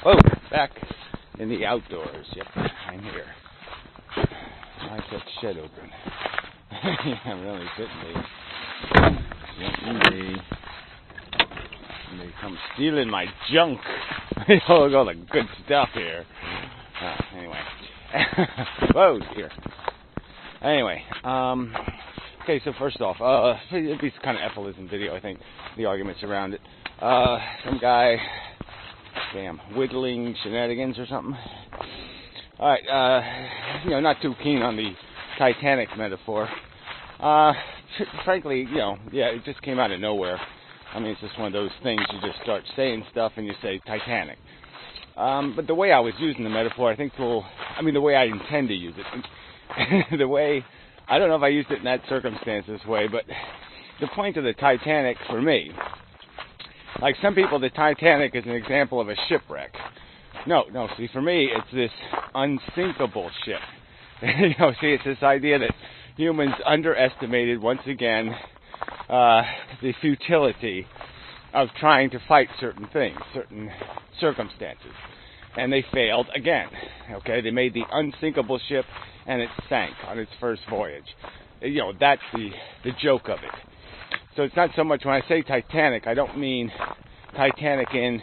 Whoa, back in the outdoors. Yep, I'm here. I set shed open. I'm really sitting there. They come stealing my junk. Look at all the good stuff here. Anyway. Whoa, dear. Anyway, okay, so first off, it'd be kind of Effelism video, I think, the arguments around it. Some guy, whittling shenanigans or something. Alright, not too keen on the Titanic metaphor. Frankly, it just came out of nowhere. I mean, it's just one of those things, you just start saying stuff and you say Titanic. But the way I was using the metaphor, I think the way I intend to use it, I don't know if I used it in that circumstance this way, but the point of the Titanic for me, like some people, the Titanic is an example of a shipwreck. No, see, for me, it's this unsinkable ship. It's this idea that humans underestimated, once again, the futility of trying to fight certain things, certain circumstances. And they failed again. Okay, they made the unsinkable ship and it sank on its first voyage. That's the joke of it. So it's not so much when I say Titanic, I don't mean Titanic in,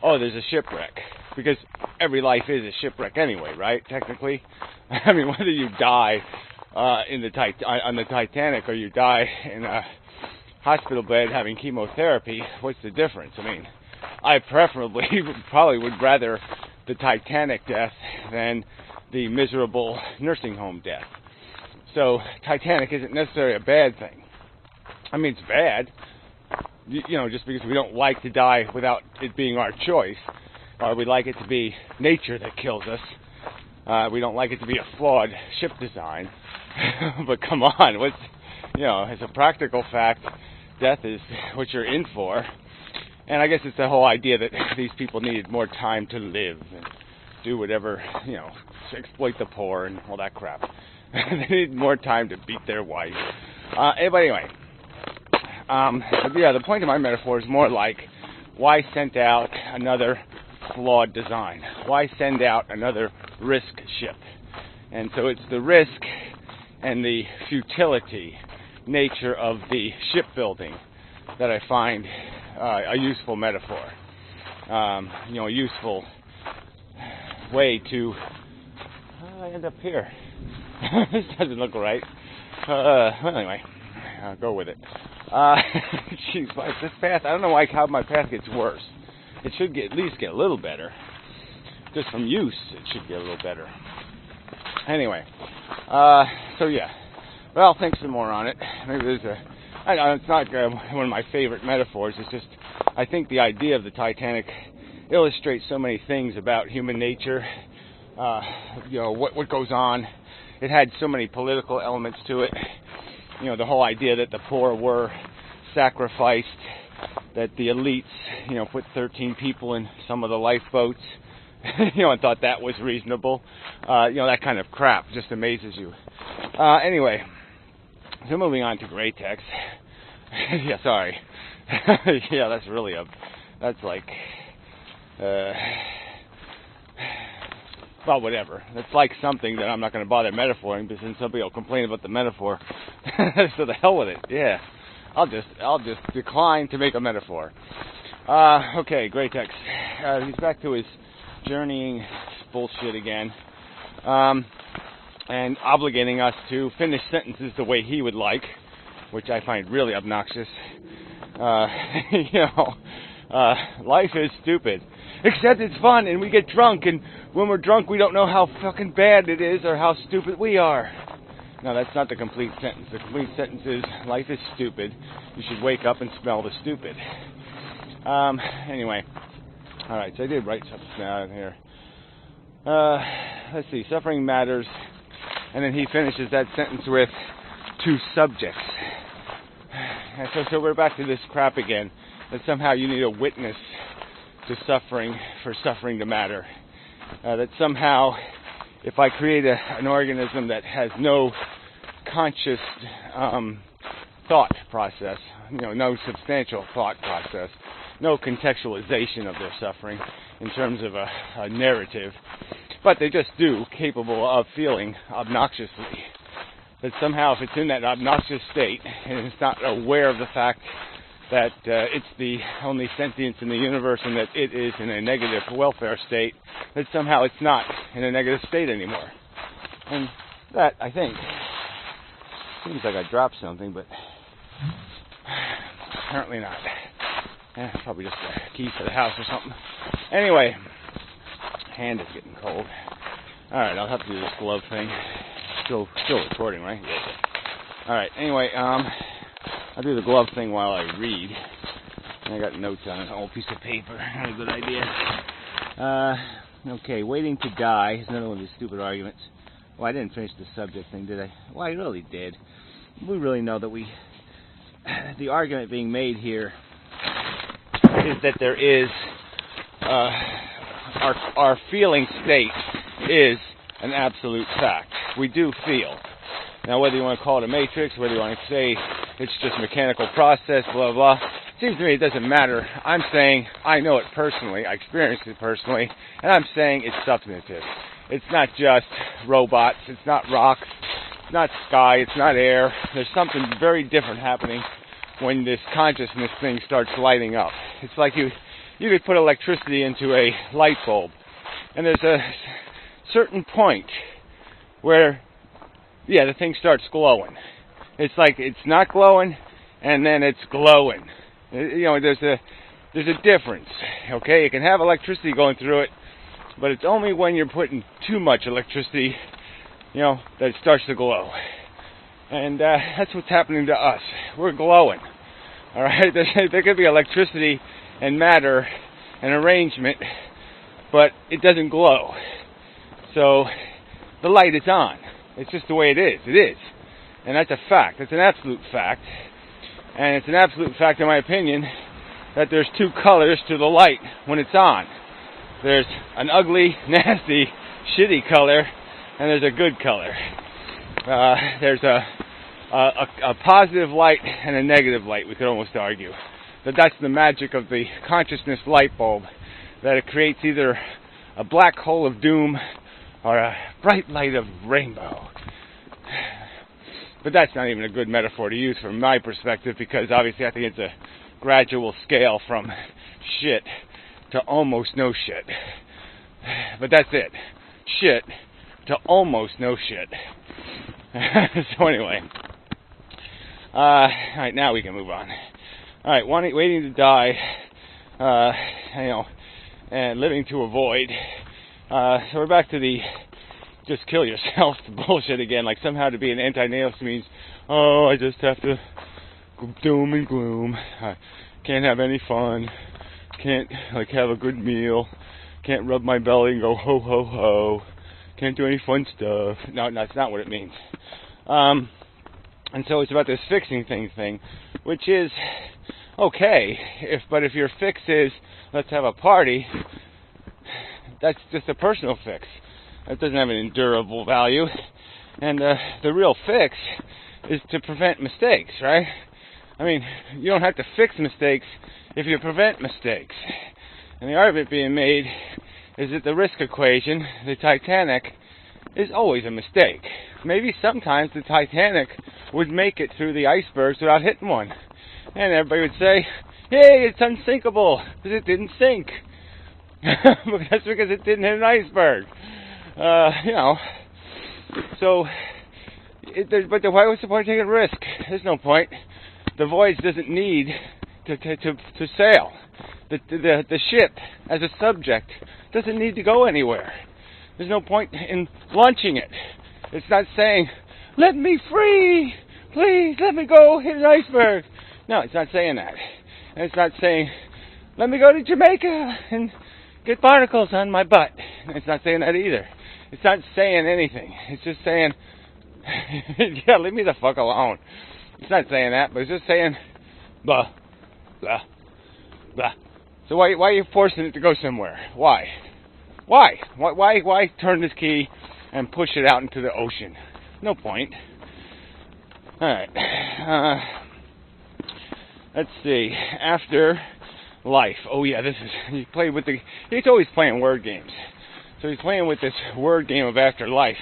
there's a shipwreck. Because every life is a shipwreck anyway, right? Technically. I mean, whether you die on the Titanic or you die in a hospital bed having chemotherapy, what's the difference? I mean, I probably would rather the Titanic death than the miserable nursing home death. So Titanic isn't necessarily a bad thing. I mean, it's bad, just because we don't like to die without it being our choice, or we like it to be nature that kills us. We don't like it to be a flawed ship design. But come on, as a practical fact, death is what you're in for. And I guess it's the whole idea that these people needed more time to live and do whatever, to exploit the poor and all that crap. They needed more time to beat their wife. But anyway, the point of my metaphor is more like, why send out another flawed design? Why send out another risk ship? And so it's the risk and the futility nature of the shipbuilding that I find a useful metaphor. A useful way to end up here. This doesn't look right. Anyway, I'll go with it. Jeez, this path, I don't know how my path gets worse. It should at least get a little better. Just from use, it should get a little better. Anyway, well, think some more on it. Maybe it's not one of my favorite metaphors. It's just, I think the idea of the Titanic illustrates so many things about human nature. What goes on. It had so many political elements to it. The whole idea that the poor were sacrificed, that the elites, put 13 people in some of the lifeboats, and thought that was reasonable. That kind of crap just amazes you. Anyway, so moving on to gray text. Sorry. That's like, well, whatever. It's like something that I'm not going to bother metaphoring, because then somebody will complain about the metaphor. So the hell with it. Yeah. I'll just decline to make a metaphor. Okay, gray text. He's back to his journeying bullshit again. And obligating us to finish sentences the way he would like, which I find really obnoxious. Life is stupid. Except it's fun, and we get drunk, and when we're drunk, we don't know how fucking bad it is or how stupid we are. No, that's not the complete sentence. The complete sentence is, life is stupid. You should wake up and smell the stupid. Anyway. Alright, so I did write something down here. Let's see, suffering matters. And then he finishes that sentence with, to subjects. And so we're back to this crap again, that somehow you need a witness to suffering for suffering to matter. That somehow, if I create an organism that has no conscious thought process, no substantial thought process, no contextualization of their suffering in terms of a narrative, but they just do capable of feeling obnoxiously. That somehow if it's in that obnoxious state and it's not aware of the fact that it's the only sentience in the universe and that it is in a negative welfare state, that somehow it's not in a negative state anymore. And that, I think, seems like I dropped something, but apparently not. Probably just a key for the house or something. Anyway, hand is getting cold. Alright, I'll have to do this glove thing. Still recording, right? Yeah. Alright, anyway, I'll do the glove thing while I read. And I got notes on an old piece of paper. Not a good idea. Okay, waiting to die is another one of these stupid arguments. Well, I didn't finish the subject thing, did I? Well, I really did. We really know that the argument being made here is that there is, our feeling state is an absolute fact. We do feel. Now, whether you want to call it a matrix, whether you want to say it's just mechanical process, blah, blah, seems to me it doesn't matter. I'm saying I know it personally, I experienced it personally, and I'm saying it's substantive. It's not just robots, it's not rocks, it's not sky, it's not air. There's something very different happening when this consciousness thing starts lighting up. It's like you could put electricity into a light bulb, and there's a certain point where, the thing starts glowing. It's like it's not glowing, and then it's glowing. There's a difference. Okay, you can have electricity going through it, but it's only when you're putting too much electricity, that it starts to glow. And that's what's happening to us. We're glowing. All right, there could be electricity and matter and arrangement, but it doesn't glow. So the light is on. It's just the way it is. It is. And that's a fact. It's an absolute fact. And it's an absolute fact, in my opinion, that there's two colors to the light when it's on. There's an ugly, nasty, shitty color, and there's a good color. There's a positive light and a negative light, we could almost argue. That's the magic of the consciousness light bulb, that it creates either a black hole of doom or a bright light of rainbow. But that's not even a good metaphor to use from my perspective, because obviously I think it's a gradual scale from shit to almost no shit. But that's it. Shit to almost no shit. So anyway. Alright, now we can move on. Alright, waiting to die, and living to avoid. So we're back to the just kill yourself bullshit again. Like somehow to be an anti-nihilist means, I just have to doom and gloom. I can't have any fun. Can't have a good meal. Can't rub my belly and go ho ho ho. Can't do any fun stuff. No, that's not what it means. And so it's about this fixing thing, which is okay. But if your fix is let's have a party, that's just a personal fix. That doesn't have an endurable value. And the real fix is to prevent mistakes, right? I mean, you don't have to fix mistakes if you prevent mistakes. And the argument being made is that the risk equation, the Titanic, is always a mistake. Maybe sometimes the Titanic would make it through the icebergs without hitting one. And everybody would say, hey, it's unsinkable, because it didn't sink. That's because it didn't hit an iceberg. So, but why was the point of taking a risk? There's no point. The voyage doesn't need to sail. The ship, as a subject, doesn't need to go anywhere. There's no point in launching it. It's not saying, let me free, please, let me go hit an iceberg. No, it's not saying that. And it's not saying, let me go to Jamaica and get barnacles on my butt. It's not saying that either. It's not saying anything. It's just saying, yeah, leave me the fuck alone. It's not saying that, but it's just saying, blah, blah, blah. So why are you forcing it to go somewhere? Why? Why turn this key and push it out into the ocean? No point. Alright. Let's see. After life. Oh yeah, he's always playing word games. So he's playing with this word game of afterlife.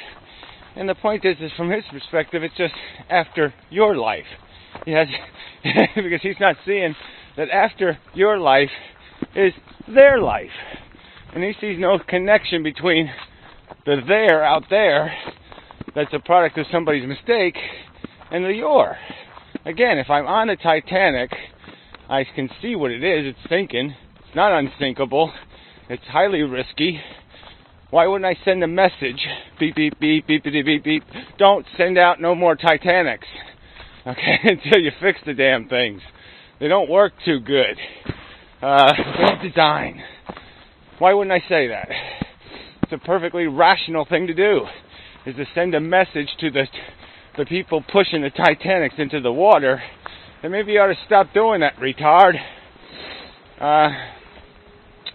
And the point is from his perspective, it's just after your life. He has, because he's not seeing that after your life is their life. And he sees no connection between the there out there, that's a product of somebody's mistake, and the your. Again, if I'm on the Titanic, I can see what it is. It's sinking. It's not unsinkable. It's highly risky. Why wouldn't I send a message? Beep, beep, beep, beep, beep, beep, beep. Don't send out no more Titanics. Okay, until you fix the damn things. They don't work too good. Bad design. Why wouldn't I say that? It's a perfectly rational thing to do, is to send a message to the people pushing the Titanics into the water. Then maybe you ought to stop doing that, retard.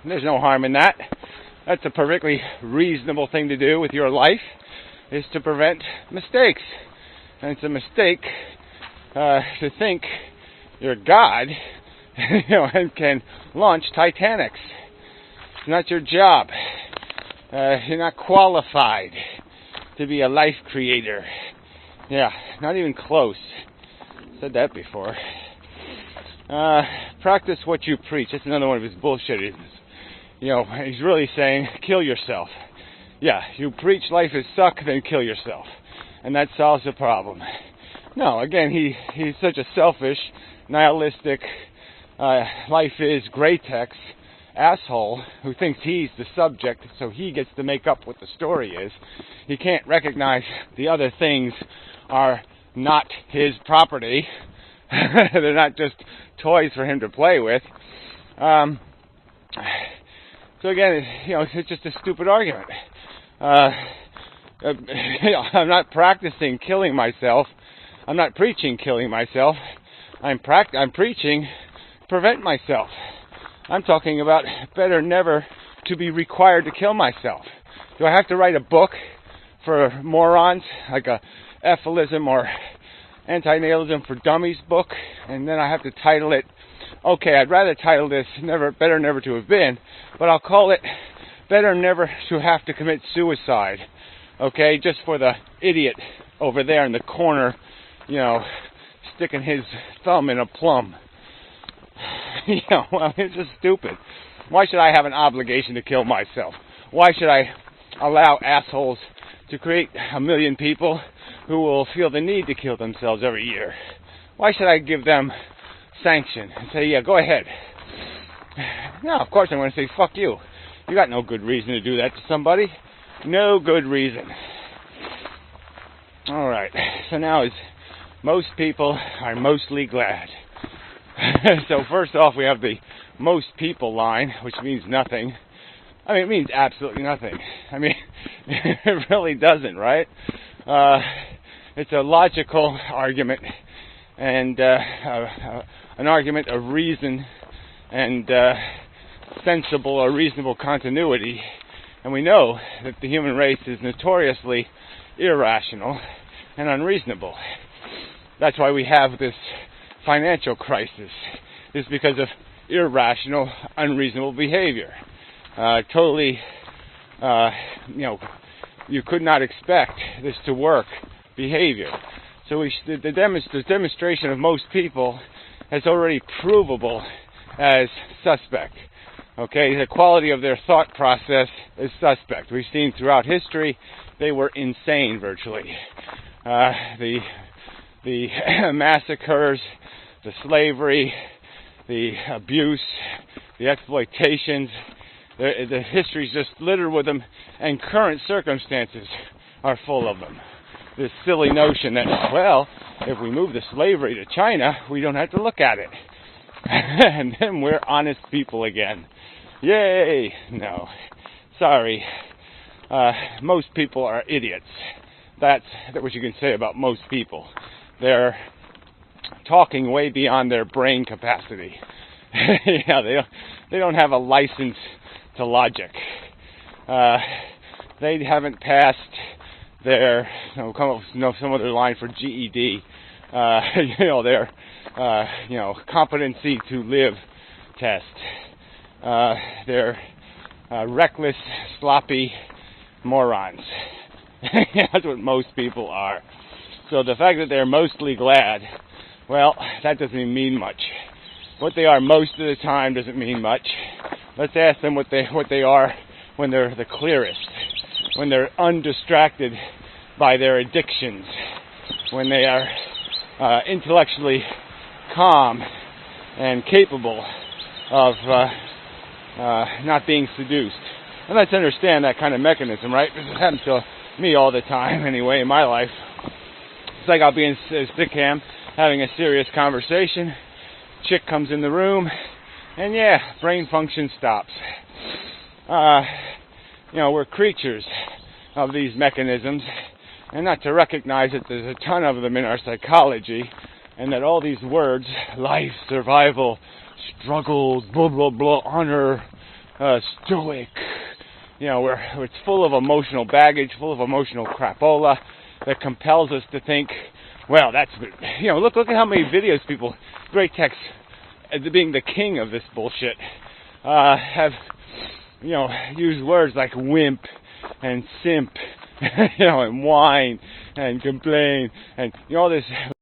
There's no harm in that. That's a perfectly reasonable thing to do with your life, is to prevent mistakes. And it's a mistake to think you're God, and can launch Titanics. It's not your job. You're not qualified to be a life creator. Yeah, not even close. Said that before. Practice what you preach. That's another one of his bullshit. He's really saying, kill yourself. Yeah, you preach life is suck, then kill yourself. And that solves the problem. No, again, he's such a selfish, nihilistic, life is Greytex asshole who thinks he's the subject, so he gets to make up what the story is. He can't recognize the other things are not his property. They're not just toys for him to play with. So again, it's just a stupid argument. I'm not practicing killing myself. I'm not preaching killing myself. I'm preaching prevent myself. I'm talking about better never to be required to kill myself. Do I have to write a book for morons, like a Ephilism or Antinatalism for Dummies book, and then I have to title it, okay, I'd rather title this Better Never to Have Been, but I'll call it Better Never to Have to Commit Suicide, okay, just for the idiot over there in the corner, sticking his thumb in a plum. It's just stupid. Why should I have an obligation to kill myself? Why should I allow assholes to create 1 million people who will feel the need to kill themselves every year? Why should I give them sanction and say, yeah, go ahead? No, of course I'm going to say, fuck you. You got no good reason to do that to somebody. No good reason. Alright, so now most people are mostly glad. So first off, we have the most people line, which means nothing. I mean, it means absolutely nothing. I mean, it really doesn't, right? It's a logical argument, and an argument of reason and sensible or reasonable continuity. And we know that the human race is notoriously irrational and unreasonable. That's why we have this financial crisis. It's because of irrational, unreasonable behavior. Totally, you could not expect this to work behavior. So the demonstration of most people is already provable as suspect. Okay, the quality of their thought process is suspect. We've seen throughout history they were insane virtually. The massacres, the slavery, the abuse, the exploitations, the history's just littered with them, and current circumstances are full of them. This silly notion that, well, if we move the slavery to China, we don't have to look at it. And then we're honest people again. Yay! No. Sorry. Most people are idiots. That's what you can say about most people. They're talking way beyond their brain capacity. Yeah, they don't have a license to logic. They haven't passed their come up with some other line for GED. Their competency to live test. They're reckless, sloppy morons. That's what most people are. So the fact that they're mostly glad, well, that doesn't mean much. What they are most of the time doesn't mean much. Let's ask them what they are when they're the clearest, when they're undistracted by their addictions, when they are intellectually calm and capable of not being seduced. And let's understand that kind of mechanism, right? Because it happens to me all the time anyway in my life. It's like I'll be in a stick cam having a serious conversation. Chick comes in the room, and yeah, brain function stops. We're creatures of these mechanisms, and not to recognize that there's a ton of them in our psychology, and that all these words, life, survival, struggle, blah, blah, blah, honor, stoic, it's full of emotional baggage, full of emotional crapola that compels us to think, well, that's, look at how many videos people, great text, being the king of this bullshit, have, used words like wimp and simp, and whine and complain and, all this